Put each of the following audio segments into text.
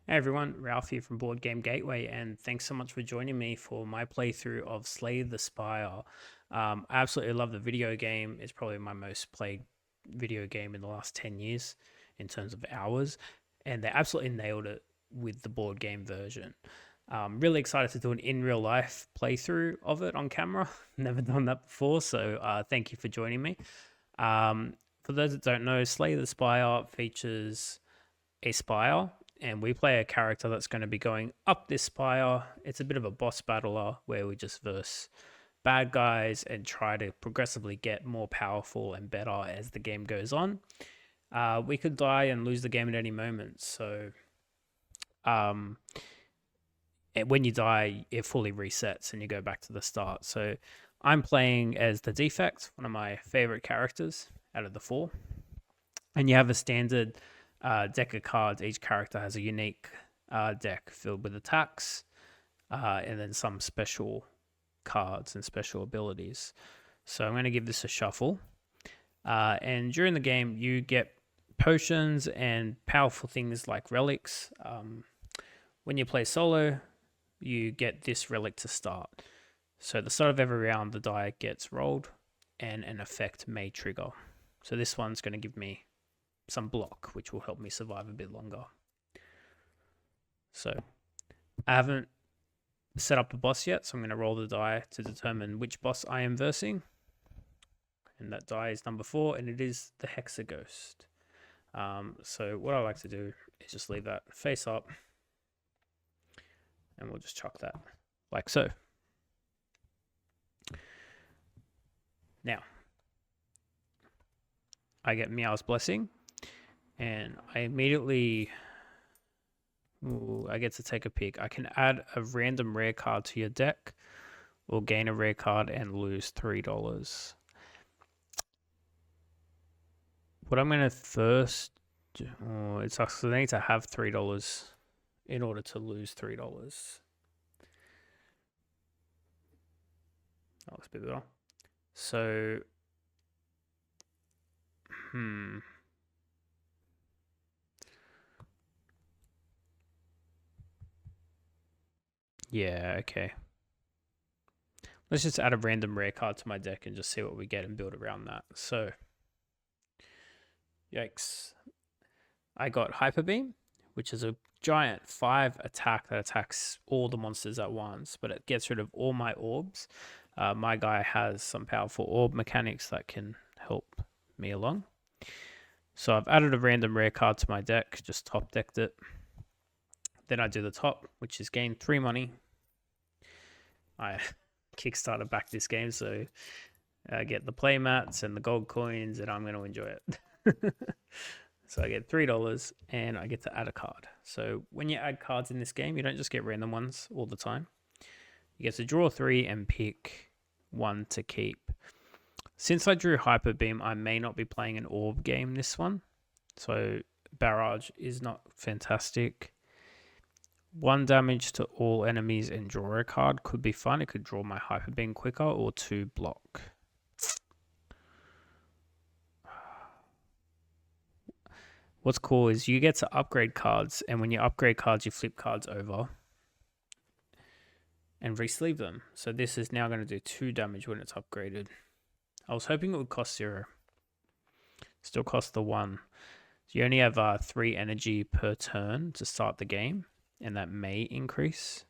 Hey everyone, Ralph here from Board Game Gateway, and thanks so much for joining me for my playthrough of Slay the Spire. I absolutely love the video game. It's probably my most played video game in the last 10 years in terms of hours, and they absolutely nailed it with the board game version. Really excited to do an in real life playthrough of it on camera. Never done that before, so thank you for joining me. For those that don't know, Slay the Spire features a spire, and we play a character that's going to be going up this spire. It's a bit of a boss battler where we just verse bad guys and try to progressively get more powerful and better as the game goes on. We could die and lose the game at any moment, so when you die, it fully resets and you go back to the start. So I'm playing as the Defect, one of my favorite characters out of the four, and you have a standard deck of cards. Each character has a unique deck filled with attacks and then some special cards and special abilities. So I'm going to give this a shuffle. And during the game, you get potions and powerful things like relics. When you play solo, you get this relic to start. So at the start of every round, the die gets rolled and an effect may trigger. So this one's going to give me some block, which will help me survive a bit longer. So I haven't set up a boss yet, so I'm going to roll the die to determine which boss I am versing. And that die is number 4, and it is the Hexaghost. So what I like to do is just leave that face up, and we'll just chuck that like so. Now, I get Meow's Blessing, and I immediately, I get to take a peek. I can add a random rare card to your deck, or gain a rare card and lose $3. What I'm going to first do, it sucks because I need to have $3 in order to lose $3. That looks a bit better. So, yeah, okay. Let's just add a random rare card to my deck and just see what we get and build around that. So, yikes. I got Hyper Beam, which is a giant 5 attack that attacks all the monsters at once, but it gets rid of all my orbs. My guy has some powerful orb mechanics that can help me along. So I've added a random rare card to my deck, just top decked it. Then I do the top, which is gain 3 money. I Kickstarter back this game, so I get the play mats and the gold coins, and I'm going to enjoy it. So I get $3 and I get to add a card. So when you add cards in this game, you don't just get random ones all the time. You get to draw 3 and pick 1 to keep. Since I drew Hyper Beam, I may not be playing an orb game this one. So Barrage is not fantastic. 1 damage to all enemies and draw a card could be fun. It could draw my Hyper Beam quicker, or 2 block. What's cool is you get to upgrade cards, and when you upgrade cards, you flip cards over and re-sleeve them. So this is now going to do 2 damage when it's upgraded. I was hoping it would cost 0. Still cost the 1. So you only have 3 energy per turn to start the game, and that may increase.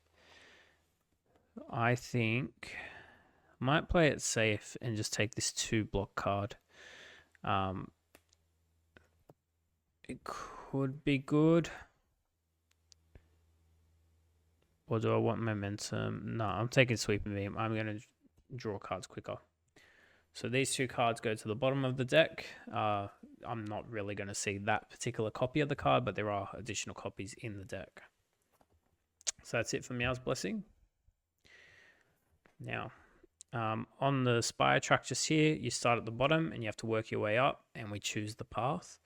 I think I might play it safe and just take this 2 block card. It could be good. Or do I want momentum? No, I'm taking Sweeping Beam. I'm going to draw cards quicker. So these 2 cards go to the bottom of the deck. I'm not really going to see that particular copy of the card, but there are additional copies in the deck. So that's it for Meow's Blessing. Now, on the Spire track just here, you start at the bottom and you have to work your way up, and we choose the path.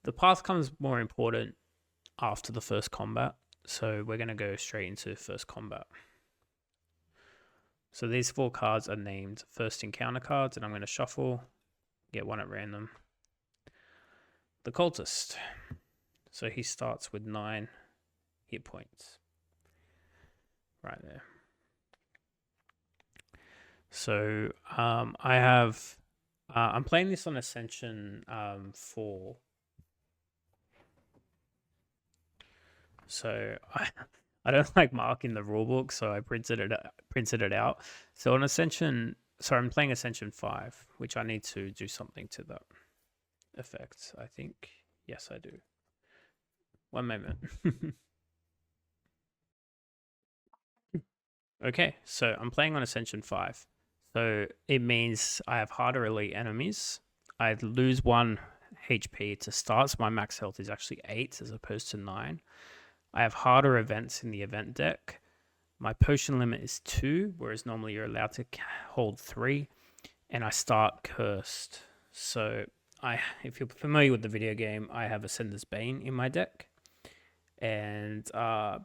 The path comes more important after the first combat, so we're going to go straight into first combat. So these 4 cards are named first encounter cards, and I'm going to shuffle, get 1 at random. The Cultist. So he starts with 9 hit points. Right there. So I have, I'm playing this on Ascension 4. So I don't like marking the rulebook, so I printed it out. So on Ascension, sorry, I'm playing Ascension 5, which I need to do something to that effect, I think. Yes, I do. One moment. Okay, so I'm playing on Ascension 5. So it means I have harder elite enemies. I lose 1 HP to start, so my max health is actually 8 as opposed to 9. I have harder events in the event deck. My potion limit is 2, whereas normally you're allowed to hold 3. And I start cursed. So if you're familiar with the video game, I have Ascender's Bane in my deck. And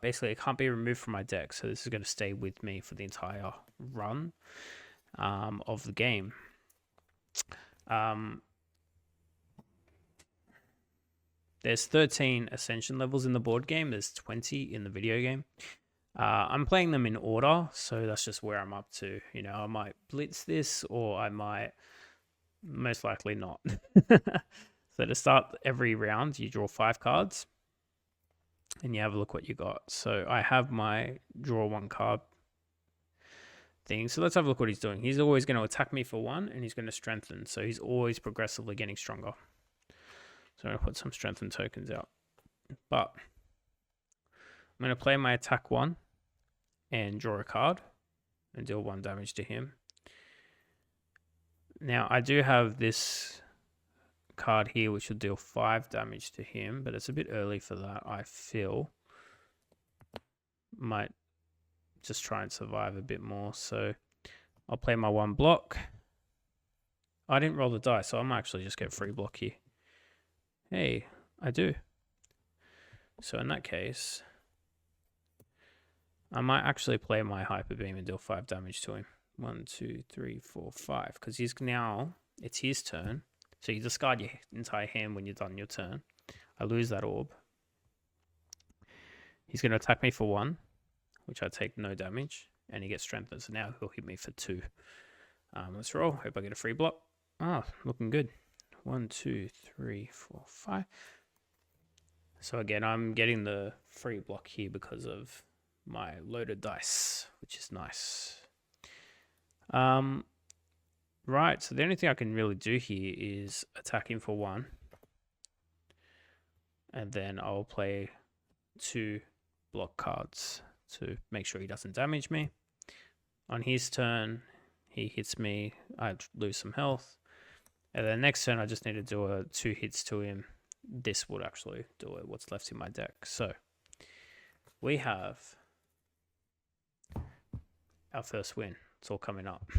basically it can't be removed from my deck. So this is going to stay with me for the entire run of the game. There's 13 Ascension levels in the board game. There's 20 in the video game. I'm playing them in order, so that's just where I'm up to. You know, I might blitz this, or I might most likely not. So to start every round, you draw 5 cards, and you have a look what you got. So I have my draw 1 card thing. So let's have a look what he's doing. He's always going to attack me for 1, and he's going to strengthen. So he's always progressively getting stronger. So I'm going to put some strengthen tokens out. But I'm going to play my attack 1 and draw a card and deal 1 damage to him. Now, I do have this card here which will deal 5 damage to him, but it's a bit early for that, I feel. Might just try and survive a bit more. So I'll play my 1 block. I didn't roll the dice, so I might actually just get free block here. Hey, I do. So in that case, I might actually play my Hyper Beam and deal 5 damage to him. 1, 2, 3, 4, 5. Because he's now, it's his turn. So you discard your entire hand when you're done your turn. I lose that orb. He's going to attack me for 1, which I take no damage. And he gets strengthened. So now he'll hit me for 2. Let's roll. Hope I get a free block. Ah, looking good. 1, 2, 3, 4, 5. So again, I'm getting the free block here because of my loaded dice, which is nice. Right, so the only thing I can really do here is attack him for 1. And then I'll play 2 block cards to make sure he doesn't damage me. On his turn, he hits me, I lose some health. And then next turn, I just need to do 2 hits to him. This would actually do it, what's left in my deck. So we have our first win. It's all coming up.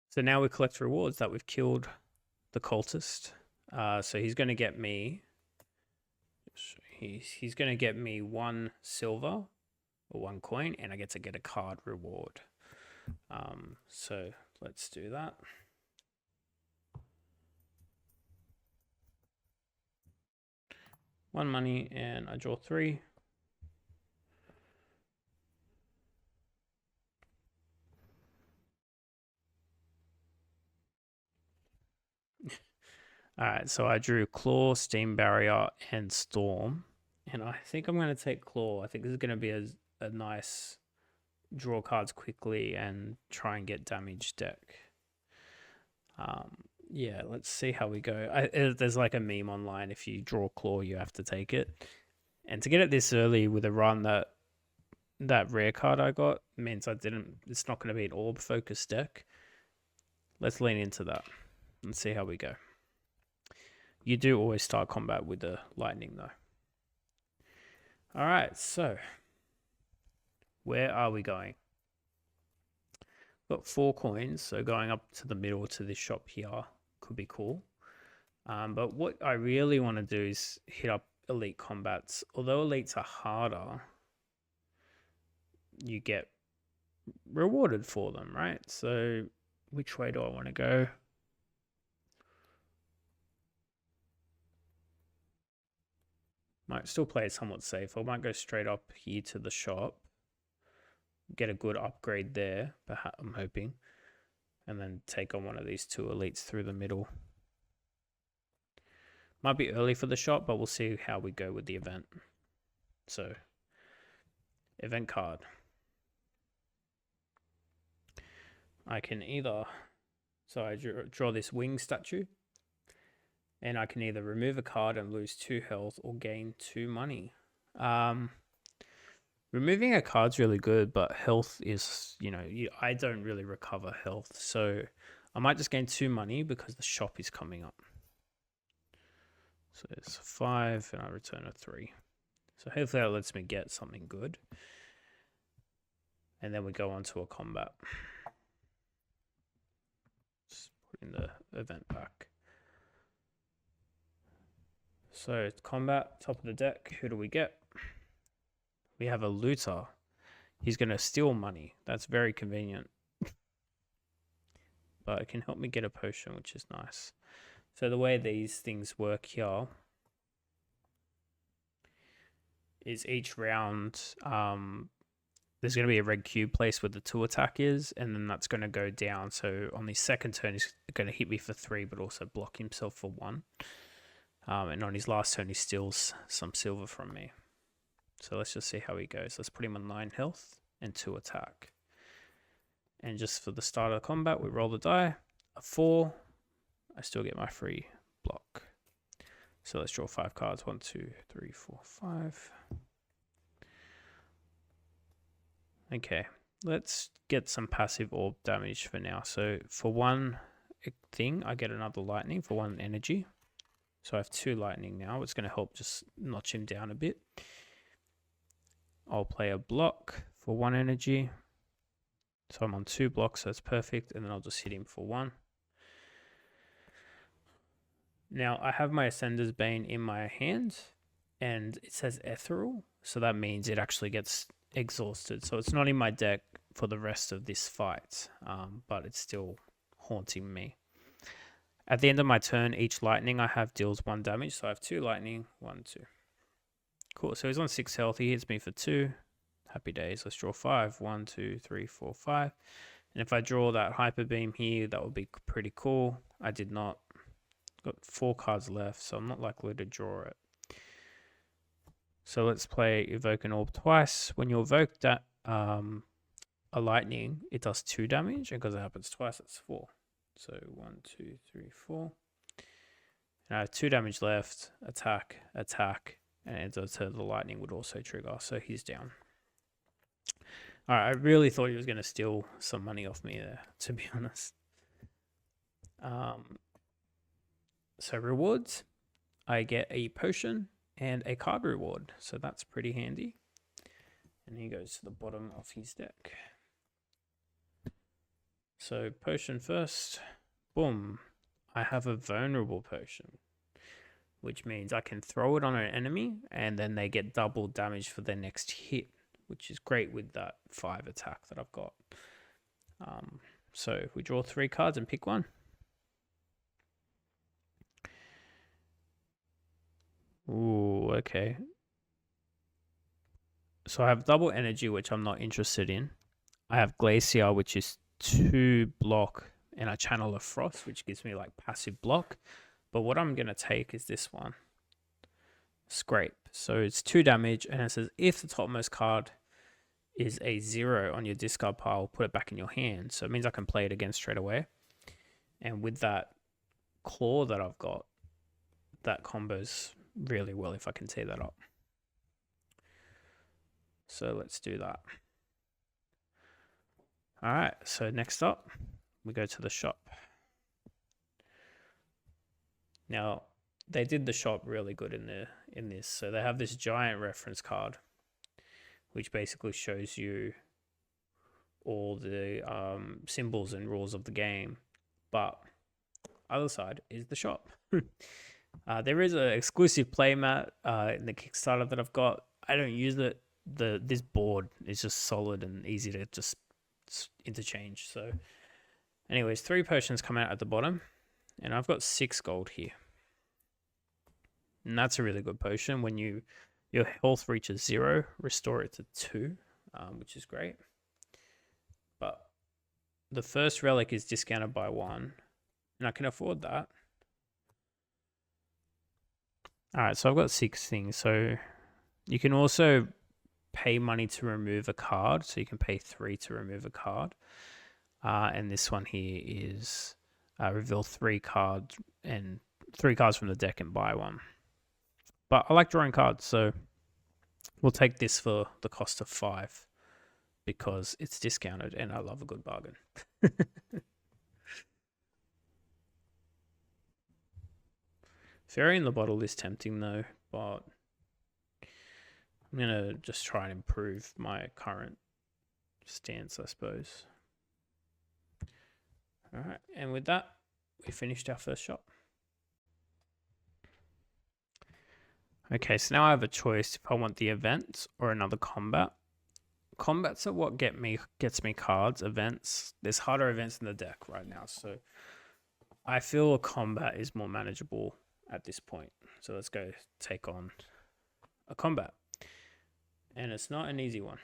So now we collect rewards that we've killed the cultist. So he's going to get me. He's going to get me 1 silver or 1 coin, and I get to get a card reward. So let's do that. One money, and I draw 3. All right, so I drew Claw, Steam Barrier, and Storm. And I think I'm going to take Claw. I think this is going to be a nice draw cards quickly and try and get damage deck. Yeah, let's see how we go. There's like a meme online, if you draw Claw, you have to take it. And to get it this early with a run that rare card I got means it's not going to be an orb focused deck. Let's lean into that and see how we go. You do always start combat with the lightning though. All right, so where are we going? Got 4 coins, so going up to the middle to this shop here could be cool. But what I really want to do is hit up elite combats. Although elites are harder, you get rewarded for them, right? So which way do I want to go? Might still play it somewhat safe. I might go straight up here to the shop, get a good upgrade there, perhaps, I'm hoping, and then take on one of these 2 elites through the middle. Might be early for the shop, but we'll see how we go with the event. So, event card. I can either, so I draw this wing statue, and I can either remove a card and lose 2 health or gain 2 money. Removing a card's really good, but health is, I don't really recover health. So I might just gain 2 money because the shop is coming up. So it's 5 and I return a 3. So hopefully that lets me get something good. And then we go on to a combat. Just putting the event back. So combat, top of the deck, who do we get? We have a looter. He's going to steal money. That's very convenient. But it can help me get a potion, which is nice. So the way these things work here is each round, there's going to be a red cube placed where the 2 attack is, and then that's going to go down. So on the second turn, he's going to hit me for 3, but also block himself for 1. And on his last turn, he steals some silver from me. So let's just see how he goes. Let's put him on 9 health and 2 attack. And just for the start of the combat, we roll the die. A 4. I still get my free block. So let's draw 5 cards. 1, 2, 3, 4, 5. Okay, let's get some passive orb damage for now. So for 1 thing, I get another lightning for 1 energy. So I have 2 lightning now. It's going to help just notch him down a bit. I'll play a block for 1 energy. So I'm on 2 blocks, so that's perfect. And then I'll just hit him for 1. Now I have my Ascender's Bane in my hand, and it says Ethereal. So that means it actually gets exhausted. So it's not in my deck for the rest of this fight, but it's still haunting me. At the end of my turn, each lightning I have deals 1 damage. So I have 2 lightning, 1, 2. Cool, so he's on 6 health. He hits me for 2. Happy days. Let's draw 5. 1, 2, 3, 4, 5. And if I draw that Hyper Beam here, that would be pretty cool. I did not. Got 4 cards left, so I'm not likely to draw it. So let's play Evoke an Orb twice. When you evoke that a lightning, it does 2 damage. And because it happens twice, it's 4. So 1, 2, 3, 4. And I have 2 damage left. Attack, attack. And so the lightning would also trigger. So he's down. All right, I really thought he was going to steal some money off me there, to be honest. So rewards, I get a potion and a card reward. So that's pretty handy. And he goes to the bottom of his deck. So potion first. Boom. I have a vulnerable potion, which means I can throw it on an enemy and then they get double damage for their next hit, which is great with that 5 attack that I've got. So we draw 3 cards and pick one. Ooh, okay. So I have double energy, which I'm not interested in. I have Glacier, which is 2 block, and I channel a Frost, which gives me like passive block. But what I'm going to take is this one. Scrape. So it's 2 damage, and it says if the topmost card is a 0 on your discard pile, put it back in your hand. So it means I can play it again straight away. And with that claw that I've got, that combos really well if I can tee that up. So let's do that. All right, so next up, we go to the shop. Now, they did the shop really good in this. So they have this giant reference card, which basically shows you all the symbols and rules of the game. But other side is the shop. There is an exclusive playmat in the Kickstarter that I've got. I don't use it. This board is just solid and easy to just interchange. So anyways, 3 potions come out at the bottom, and I've got 6 gold here. And that's a really good potion. When your health reaches 0, restore it to 2, which is great. But the first relic is discounted by 1, and I can afford that. All right, so I've got 6 things. So you can also pay money to remove a card. So you can pay 3 to remove a card. And this one here is reveal 3 cards and 3 cards from the deck and buy 1. But I like drawing cards, so we'll take this for the cost of 5 because it's discounted and I love a good bargain. Fairy in the bottle is tempting though, but I'm going to just try and improve my current stance, I suppose. All right, and with that, we finished our first shop. Okay, so now I have a choice if I want the events or another combat. Combats are what gets me cards. Events, there's harder events in the deck right now, so I feel a combat is more manageable at this point. So let's go take on a combat, and it's not an easy one.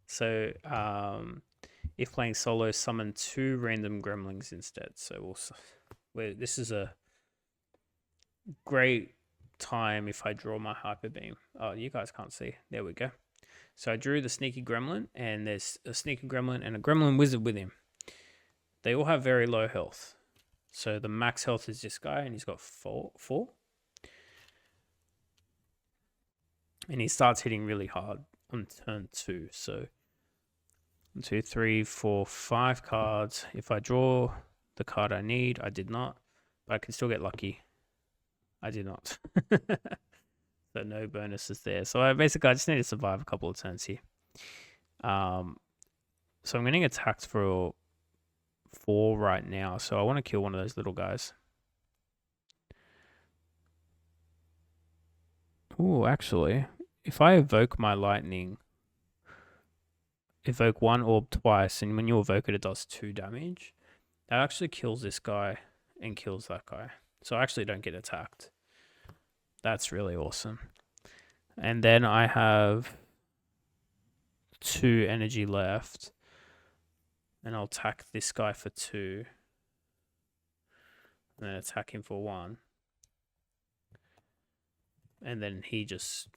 So if playing solo, summon 2 random gremlins instead. So this is a great time if I draw my hyper beam. Oh, you guys can't see. There we go. So I drew the sneaky gremlin, and there's a sneaky gremlin and a gremlin wizard with him. They all have very low health. So the max health is this guy, and he's got 4. And he starts hitting really hard on turn 2. So 1, 2, 3, 4, 5 cards. If I draw the card I need, I did not, but I can still get lucky. I did not. So no bonuses there. So I just need to survive a couple of turns here. So I'm getting attacked for 4 right now. So I want to kill one of those little guys. Oh, actually, if I evoke my lightning, evoke 1 orb twice, and when you evoke it, it does 2 damage. That actually kills this guy and kills that guy. So I actually don't get attacked. That's really awesome. And then I have 2 energy left. And I'll attack this guy for 2. And then attack him for 1. And then he just...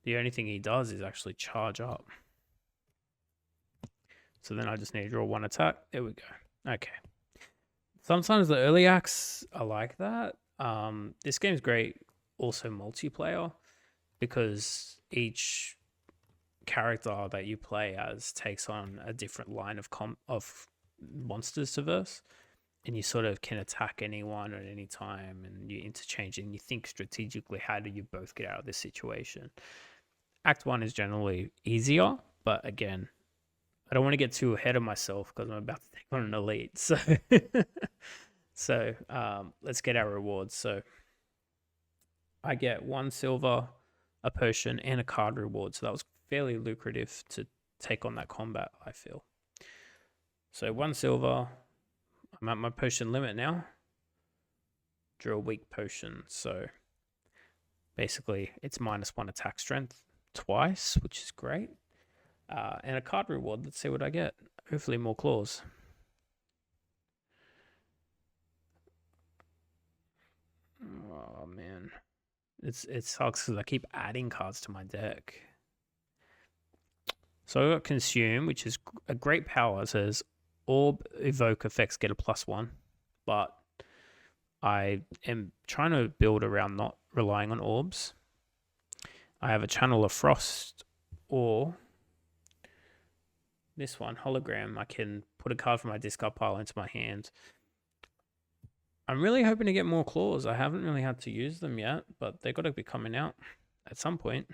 the only thing he does is actually charge up. So then I just need to draw 1 attack. There we go. Okay. Sometimes the early acts are like that. This game's great also multiplayer because each character that you play as takes on a different line of monsters to verse, and you sort of can attack anyone at any time, and you interchange and you think strategically, how do you both get out of this situation? Act 1 is generally easier, but again, I don't want to get too ahead of myself because I'm about to take on an elite. So let's get our rewards. So I get 1 silver, a potion, and a card reward. So that was fairly lucrative to take on that combat, I feel. So 1 silver. I'm at my potion limit now. Drew a weak potion. So basically, it's -1 attack strength twice, which is great. And a card reward. Let's see what I get. Hopefully more claws. Oh, man. It sucks because I keep adding cards to my deck. So I got Consume, which is a great power. It says Orb evoke effects get a +1, but I am trying to build around not relying on orbs. I have a Channel of Frost, or this one, Hologram. I can put a card from my discard pile into my hand. I'm really hoping to get more claws. I haven't really had to use them yet, but they've got to be coming out at some point.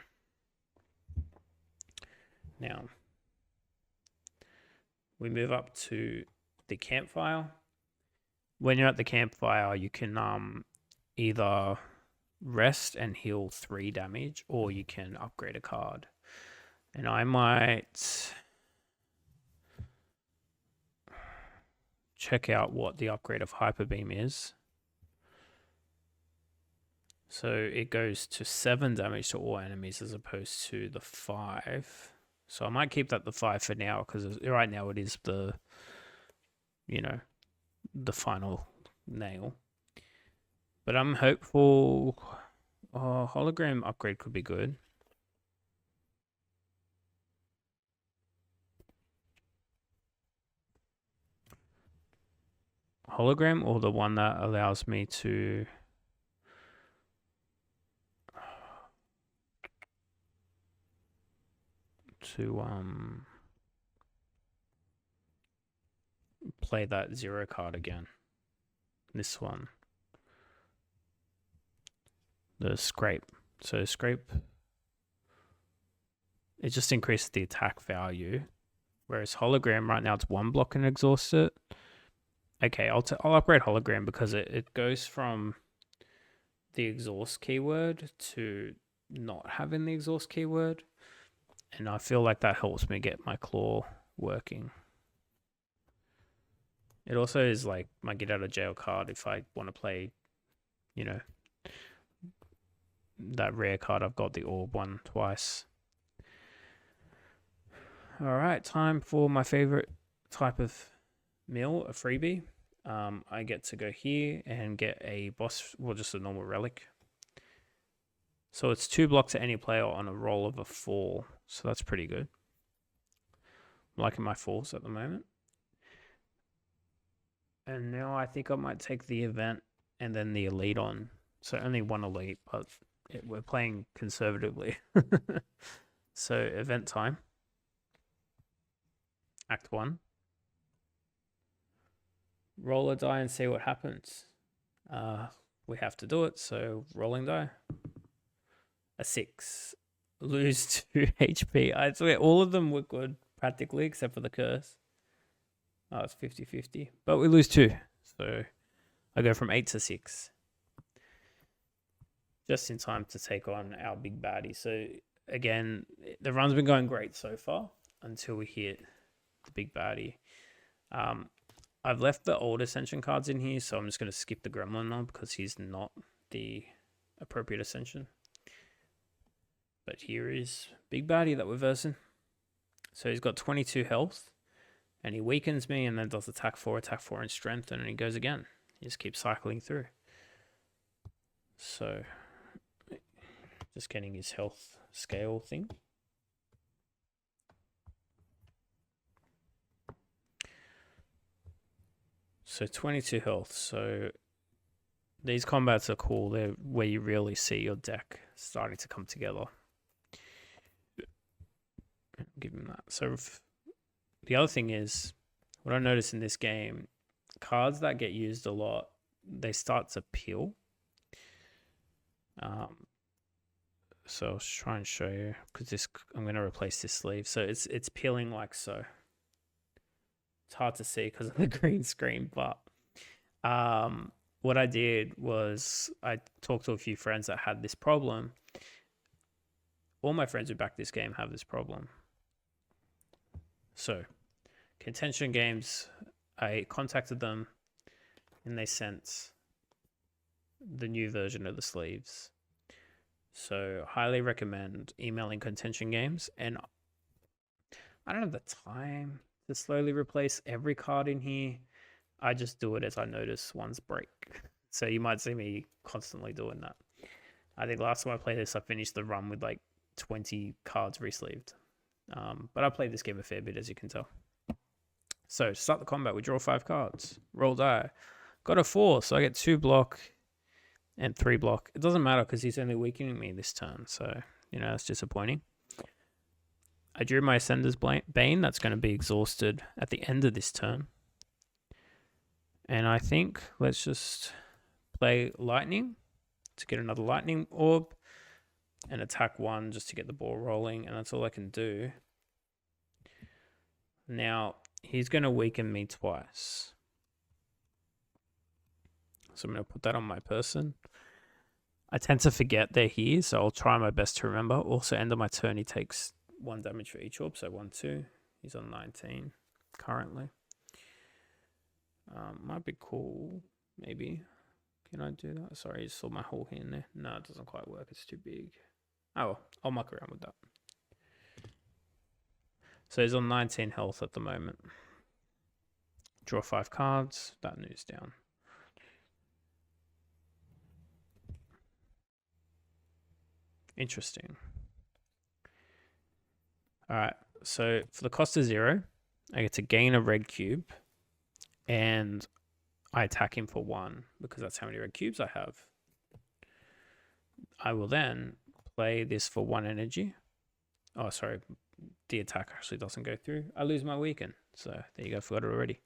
Now, we move up to the campfire. When you're at the campfire, you can either rest and heal 3 damage, or you can upgrade a card. And I might check out what the upgrade of Hyper Beam is. So it goes to 7 damage to all enemies as opposed to the 5. So I might keep that the 5 for now, because right now it is the, the final nail. But I'm hopeful. Oh, hologram upgrade could be good. Hologram, or the one that allows me to play that 0 card again. This one. The scrape. So scrape, it just increases the attack value. Whereas hologram right now it's 1 block and exhaust it. Okay, I'll upgrade hologram because it goes from the exhaust keyword to not having the exhaust keyword. And I feel like that helps me get my claw working. It also is like my get out of jail card if I want to play, that rare card. I've got the orb one twice. All right, time for my favorite type of meal, a freebie. I get to go here and get a boss, well, just a normal relic. So it's 2 blocks to any player on a roll of a 4. So that's pretty good. I'm liking my 4s at the moment. And now I think I might take the event and then the elite on. So only 1 elite, but we're playing conservatively. So event time. Act 1. Roll a die and see what happens. We have to do it, so rolling die. A 6. Lose 2 HP. I swear all of them were good, practically, except for the curse. Oh, it's 50-50. But we lose 2. So I go from 8 to 6. Just in time to take on our big baddie. So again, the run's been going great so far until we hit the big baddie. I've left the old Ascension cards in here, so I'm just going to skip the Gremlin now because he's not the appropriate Ascension. But here is big baddie that we're versing. So he's got 22 health, and he weakens me and then does attack 4, and strength, and then he goes again. He just keeps cycling through. So just getting his health scale thing. So 22 health. So these combats are cool. They're where you really see your deck starting to come together. Give him that. So the other thing is, what I notice in this game, cards that get used a lot, they start to peel. So I'll try and show you, because I'm going to replace this sleeve. So it's peeling like so. It's hard to see because of the green screen, but what I did was I talked to a few friends that had this problem. All my friends who back this game have this problem. So, Contention Games, I contacted them and they sent the new version of the sleeves. So, highly recommend emailing Contention Games. And I don't have the time to slowly replace every card in here. I just do it as I notice ones break. So you might see me constantly doing that. I think last time I played this, I finished the run with like 20 cards resleeved. But I played this game a fair bit, as you can tell. So to start the combat, we draw 5 cards. Roll die. Got a 4, so I get 2 block and 3 block. It doesn't matter because he's only weakening me this turn. So, it's disappointing. I drew my Ascender's Bane. That's going to be exhausted at the end of this turn. And I think let's just play Lightning to get another Lightning Orb and attack 1 just to get the ball rolling. And that's all I can do. Now, he's going to weaken me twice. So I'm going to put that on my person. I tend to forget they're here, so I'll try my best to remember. Also, end of my turn, he takes 1 damage for each orb, so 1, 2. He's on 19 currently. Might be cool, maybe. Can I do that? Sorry, I just saw my whole hand there. No, it doesn't quite work. It's too big. Oh, well, I'll muck around with that. So he's on 19 health at the moment. Draw 5 cards. That news down. Interesting. All right. So for the cost of 0, I get to gain a red cube, and I attack him for 1 because that's how many red cubes I have. I will then play this for 1 energy. Oh, sorry. The attack actually doesn't go through. I lose my weaken. So there you go. Forgot it already.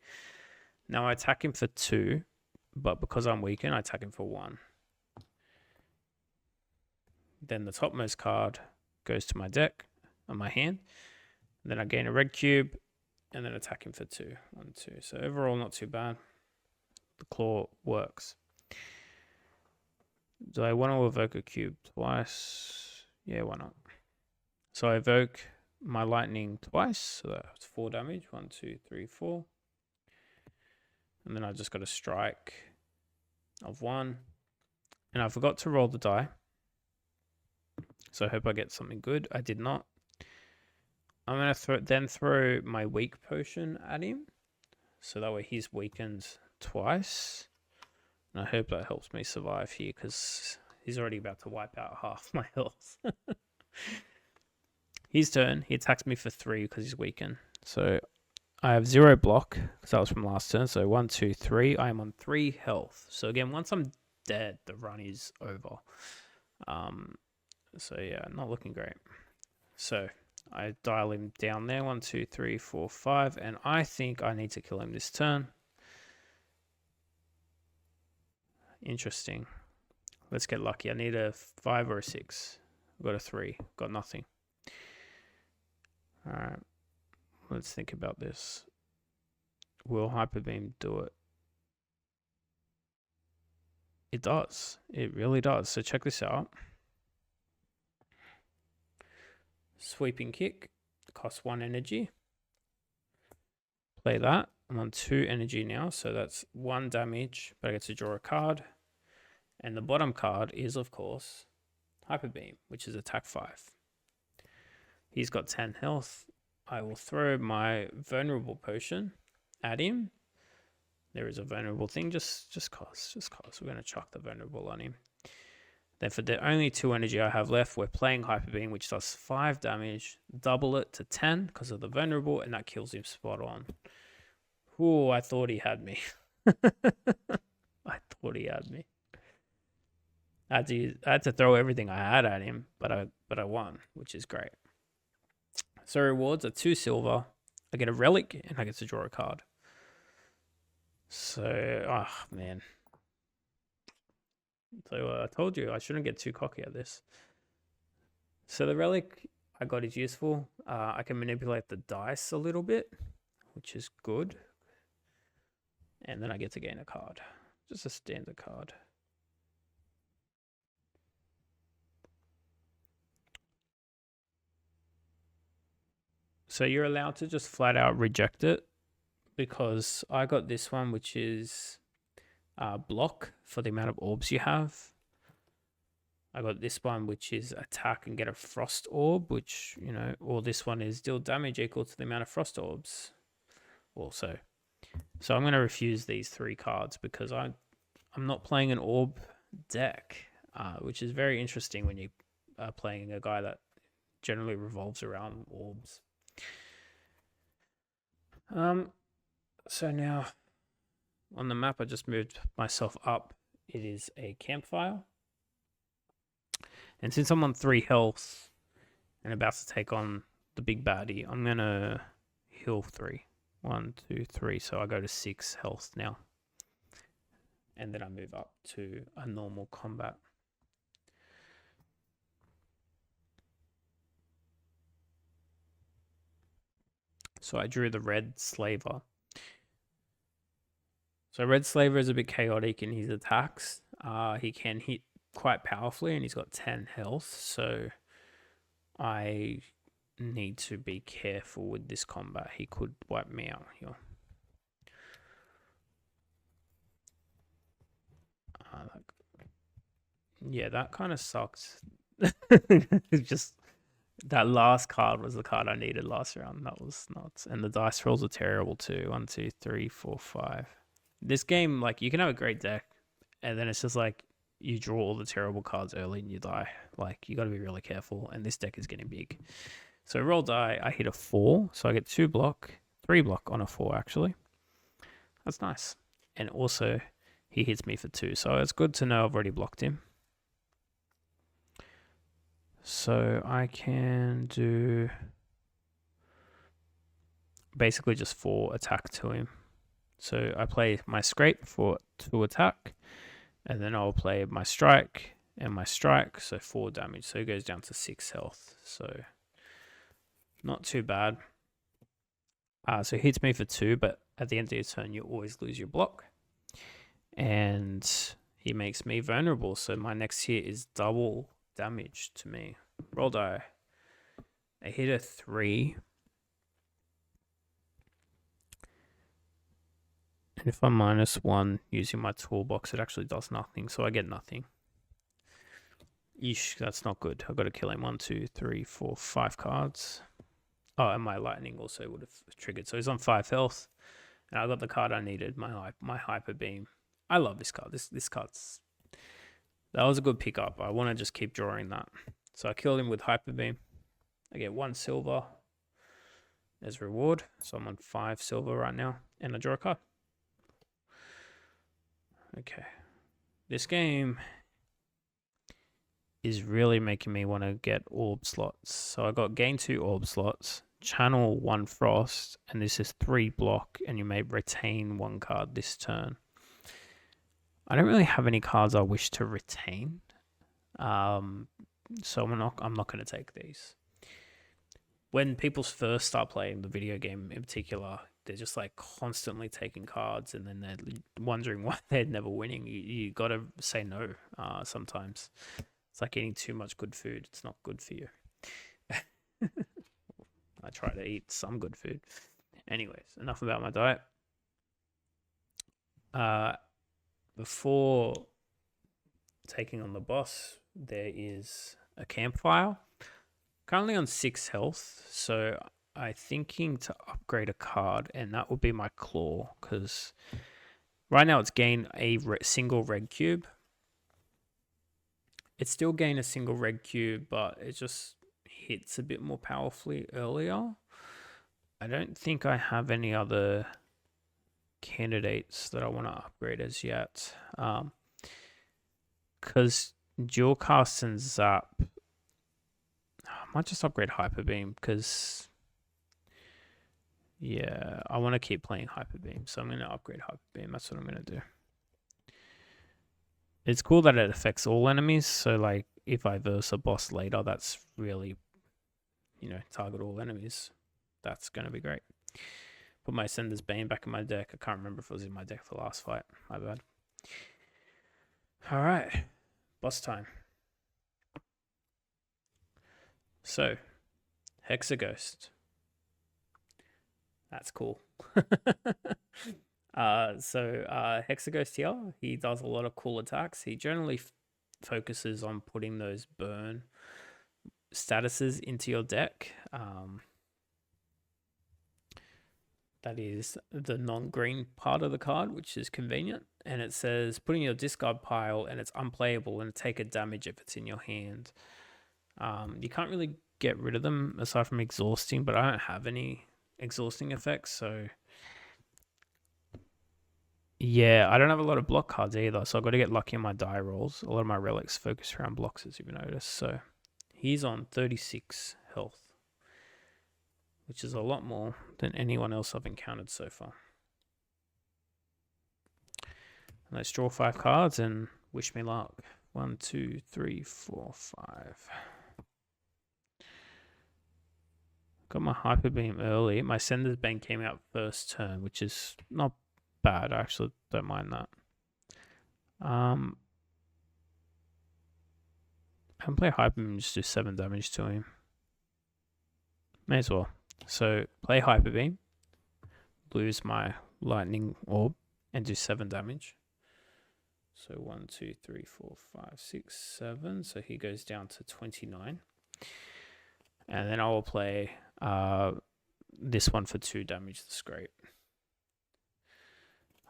Now I attack him for 2, but because I'm weakened, I attack him for 1. Then the topmost card goes to my deck on my hand. And then I gain a red cube and then attack him for 2. 1, 2. So overall, not too bad. The claw works. Do I want to evoke a cube twice? Yeah, why not? So I evoke my lightning twice. So that's 4 damage. 1, 2, 3, 4. And then I just got a strike of 1. And I forgot to roll the die. So I hope I get something good. I did not. I'm going to then throw my weak potion at him. So that way he's weakened twice. And I hope that helps me survive here because he's already about to wipe out half my health. His turn. He attacks me for 3 because he's weakened. So I have 0 block because that was from last turn. So 1, 2, 3. I am on 3 health. So again, once I'm dead, the run is over. So yeah, not looking great. So I dial him down there. 1, 2, 3, 4, 5. And I think I need to kill him this turn. Interesting. Let's get lucky. I need a 5 or a 6. I've got a 3. Got nothing. All right. Let's think about this. Will Hyper Beam do it? It does. It really does. So check this out. Sweeping kick. Costs 1 energy. Play that. I'm on 2 energy now. So that's 1 damage. But I get to draw a card. And the bottom card is, of course, Hyper Beam, which is attack 5. He's got 10 health. I will throw my vulnerable potion at him. There is a vulnerable thing, just cause. We're going to chuck the vulnerable on him. Then for the only 2 energy I have left, we're playing Hyper Beam, which does 5 damage. Double it to 10 because of the vulnerable, and that kills him spot on. Ooh, I thought he had me. I thought he had me. I had to throw everything I had at him, but I won, which is great. So rewards are 2 silver. I get a relic, and I get to draw a card. So, oh, man. So I told you I shouldn't get too cocky at this. So the relic I got is useful. I can manipulate the dice a little bit, which is good. And then I get to gain a card. Just a standard card. So you're allowed to just flat out reject it because I got this one, which is block for the amount of orbs you have. I got this one, which is attack and get a frost orb, which, you know, or this one is deal damage equal to the amount of frost orbs also. So I'm going to refuse these 3 cards because I'm not playing an orb deck, which is very interesting when you are playing a guy that generally revolves around orbs. So now on the map, I just moved myself up. It is a campfire. And since I'm on 3 health and about to take on the big baddie, I'm going to heal 3. 1, 2, 3. So I go to 6 health now. And then I move up to a normal combat. So I drew the red slaver. So red slaver is a bit chaotic in his attacks. He can hit quite powerfully and he's got 10 health. So I need to be careful with this combat. He could wipe me out here. That Yeah, that kind of sucked. It's just that last card was the card I needed last round. That was nuts. And the dice rolls are terrible too. 1, 2, 3, 4, 5. This game, like, you can have a great deck, and then it's just like you draw all the terrible cards early and you die. Like, you got to be really careful. And this deck is getting big. So roll die, I hit a 4, so I get 2 block, 3 block on a 4 actually. That's nice. And also, he hits me for 2, so it's good to know I've already blocked him. So I can do basically just 4 attack to him. So I play my scrape for 2 attack, and then I'll play my strike and my strike, so 4 damage. So he goes down to 6 health. So not too bad. So he hits me for 2, but at the end of your turn, you always lose your block. And he makes me vulnerable, so my next hit is double damage to me. Roll die. I hit a 3. And if I'm -1 using my toolbox, it actually does nothing, so I get nothing. Eesh, that's not good. I've got to kill him. 1, 2, 3, 4, 5 cards. Oh, and my lightning also would have triggered. So he's on 5 health. And I got the card I needed, my hyper beam. I love this card. This card's... That was a good pickup. I want to just keep drawing that. So I killed him with hyper beam. I get 1 silver as reward. So I'm on 5 silver right now. And I draw a card. Okay. This game is really making me want to get orb slots. So I got gain 2 orb slots, channel 1 frost, and this is 3 block, and you may retain 1 card this turn. I don't really have any cards I wish to retain, so I'm not going to take these. When people first start playing the video game in particular, they're just like constantly taking cards, and then they're wondering why they're never winning. You got to say no sometimes. It's like eating too much good food. It's not good for you. I try to eat some good food. Anyways, enough about my diet. Before taking on the boss, there is a campfire. Currently on 6 health, so I'm thinking to upgrade a card, and that would be my claw, because right now it's gain a single red cube. It still gain a single red cube, but it just hits a bit more powerfully earlier. I don't think I have any other candidates that I want to upgrade as yet. Because dual cast and zap, I might just upgrade hyper beam, because yeah, I want to keep playing hyper beam, so I'm going to upgrade hyper beam. That's what I'm going to do. It's cool that it affects all enemies, so like if I verse a boss later, that's really, target all enemies. That's going to be great. Put my Ascender's Bane back in my deck. I can't remember if it was in my deck for the last fight. My bad. Alright, boss time. So, Hexaghost. That's cool. Hexaghost here, he does a lot of cool attacks. He generally focuses on putting those burn statuses into your deck. That is the non-green part of the card, which is convenient. And it says, put in your discard pile, and it's unplayable, and take a damage if it's in your hand. You can't really get rid of them aside from exhausting, but I don't have any exhausting effects, so yeah, I don't have a lot of block cards either, so I've got to get lucky on my die rolls. A lot of my relics focus around blocks, as you've noticed. So he's on 36 health, which is a lot more than anyone else I've encountered so far. And let's draw 5 cards and wish me luck. 1, 2, 3, 4, 5. Got my hyper beam early. My Sender's Bane came out first turn, which is not bad. I actually don't mind that. I can play hyper beam and just do 7 damage to him. May as well. So play hyper beam, lose my lightning orb, and do 7 damage. So 1, 2, 3, 4, 5, 6, 7. So he goes down to 29. And then I will play this one for 2 damage, the scrape.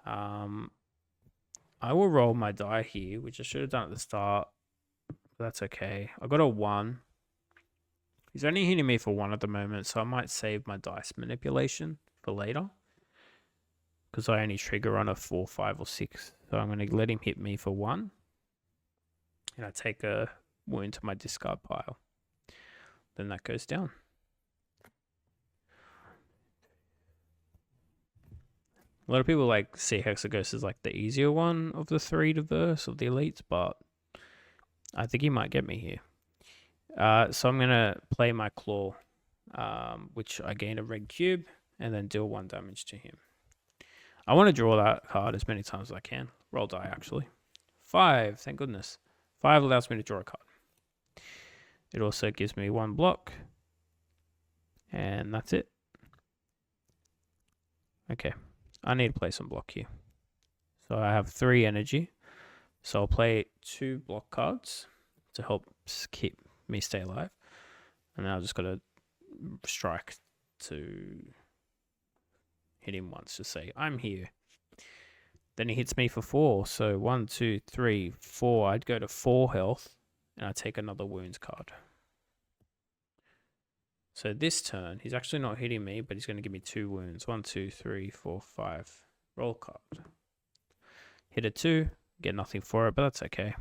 I will roll my die here, which I should have done at the start. But that's okay. I got a 1. He's only hitting me for 1 at the moment, so I might save my dice manipulation for later. Because I only trigger on a 4, 5, or 6. So I'm going to let him hit me for 1. And I take a wound to my discard pile. Then that goes down. A lot of people like see Hexaghost as like the easier one of the 3 to verse of the elites, but I think he might get me here. So I'm going to play my Claw, which I gain a red cube, and then deal 1 damage to him. I want to draw that card as many times as I can. Roll die, actually. 5, thank goodness. 5 allows me to draw a card. It also gives me 1 block. And that's it. Okay. I need to play some block here. So I have 3 energy. So I'll play 2 block cards to help keep me stay alive. And then I've just got to strike to hit him once to say, I'm here. Then he hits me for 4. So 1, 2, 3, 4. I'd go to 4 health. And I take another wounds card. So this turn, he's actually not hitting me, but he's going to give me 2 wounds. 1, 2, 3, 4, 5. Roll card. Hit a 2. Get nothing for it, but that's okay.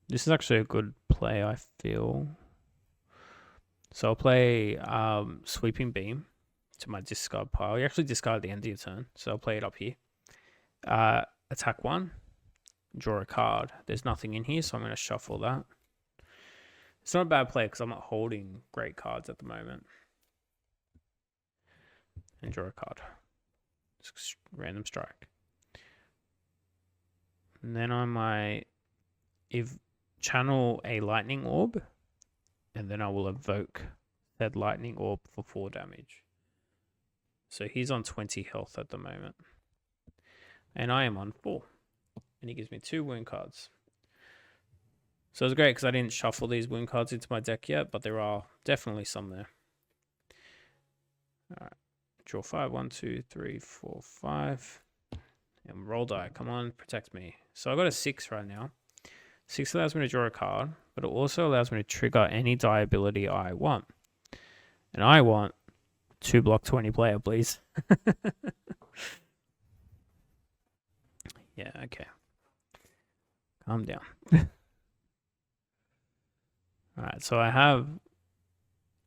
This is actually a good play, I feel. So I'll play Sweeping Beam to my discard pile. You actually discard at the end of your turn, so I'll play it up here. Attack 1. Draw a card. There's nothing in here, so I'm going to shuffle that. It's not a bad play because I'm not holding great cards at the moment. And draw a card. Just random strike. And then I might channel a lightning orb. And then I will evoke that lightning orb for 4 damage. So he's on 20 health at the moment. And I am on 4. And he gives me 2 wound cards. So it's great because I didn't shuffle these wound cards into my deck yet, but there are definitely some there. Alright. Draw 5. 1, 2, 3, 4, 5. And roll die. Come on, protect me. So I got a 6 right now. 6 allows me to draw a card, but it also allows me to trigger any die ability I want. And I want 2 block 20 player, please. Yeah, okay. Calm down. Alright, so I have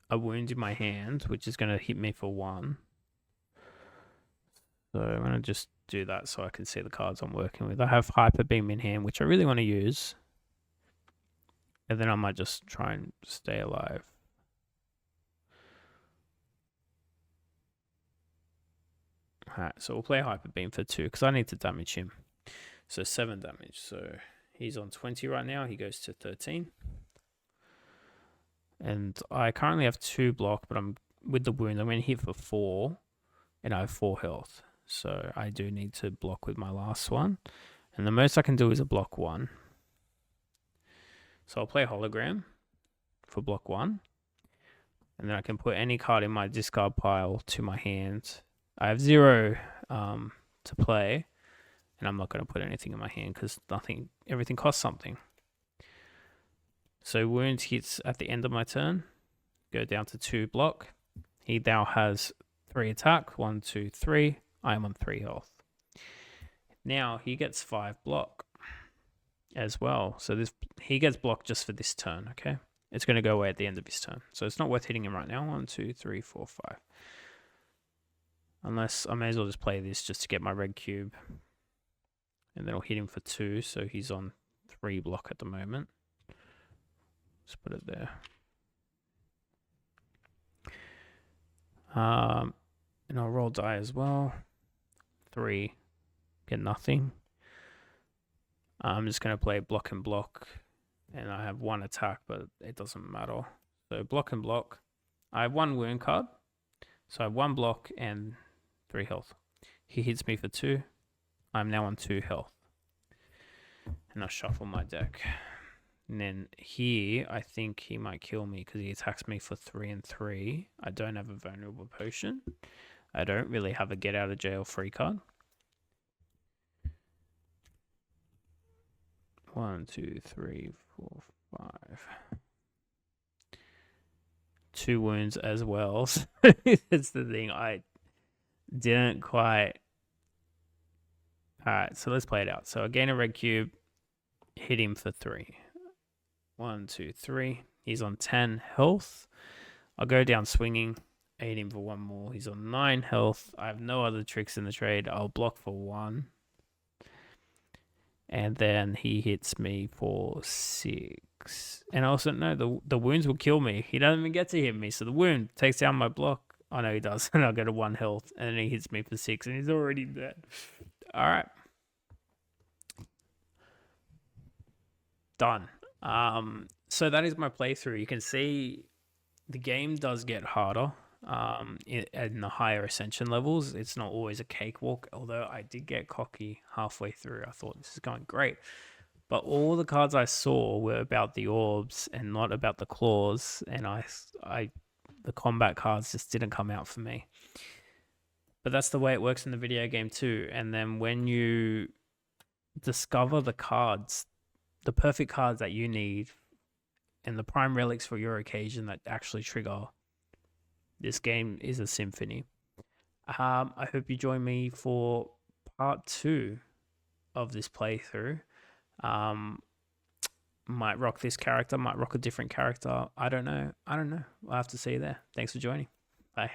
a wound in my hand, which is going to hit me for 1. So I'm going to just do that so I can see the cards I'm working with. I have Hyper Beam in hand, which I really want to use. And then I might just try and stay alive. Alright, so we'll play Hyper Beam for 2, because I need to damage him. So 7 damage. So he's on 20 right now. He goes to 13. And I currently have 2 block, but I'm with the wound. I'm going to hit for 4, and I have 4 health. So I do need to block with my last one. And the most I can do is a block 1. So I'll play Hologram for block 1. And then I can put any card in my discard pile to my hand. I have 0 to play. And I'm not going to put anything in my hand because everything costs something. So wounds hits at the end of my turn. Go down to 2 block. He now has 3 attack. 1, 2, 3. I am on 3 health. Now he gets 5 block as well. So he gets blocked just for this turn, okay? It's going to go away at the end of his turn. So it's not worth hitting him right now. 1, 2, 3, 4, 5. Unless I may as well just play this just to get my red cube. And then I'll hit him for 2. So he's on 3 block at the moment. Just put it there. And I'll roll die as well. 3. Get nothing. I'm just going to play block and block. And I have 1 attack, but it doesn't matter. So block and block. I have 1 wound card. So I have 1 block and 3 health. He hits me for 2. I'm now on 2 health. And I shuffle my deck. And then here, I think he might kill me because he attacks me for 3 and 3. I don't have a vulnerable potion. I don't really have a get out of jail free card. 1, 2, 3, 4, 5. 2 wounds as well. So that's the thing. I didn't quite. Alright, so let's play it out. So I gain a red cube, hit him for 3. 1, 2, 3. He's on 10 health. I'll go down swinging, hit him for 1 more. He's on 9 health. I have no other tricks in the trade. I'll block for 1. And then he hits me for 6. And also, no, the wounds will kill me. He doesn't even get to hit me. So the wound takes down my block. I know he does. And I'll go to 1 health. And then he hits me for 6. And he's already dead. All right. Done. So that is my playthrough. You can see the game does get harder in the higher Ascension levels. It's not always a cakewalk, although I did get cocky halfway through. I thought this is going great. But all the cards I saw were about the orbs and not about the claws, and the combat cards just didn't come out for me. But that's the way it works in the video game too. And then when you discover the cards, the perfect cards that you need, and the prime relics for your occasion that actually trigger, this game is a symphony. I hope you join me for part 2 of this playthrough. Might rock this character, might rock a different character. I don't know. I'll have to see you there. Thanks for joining. Bye.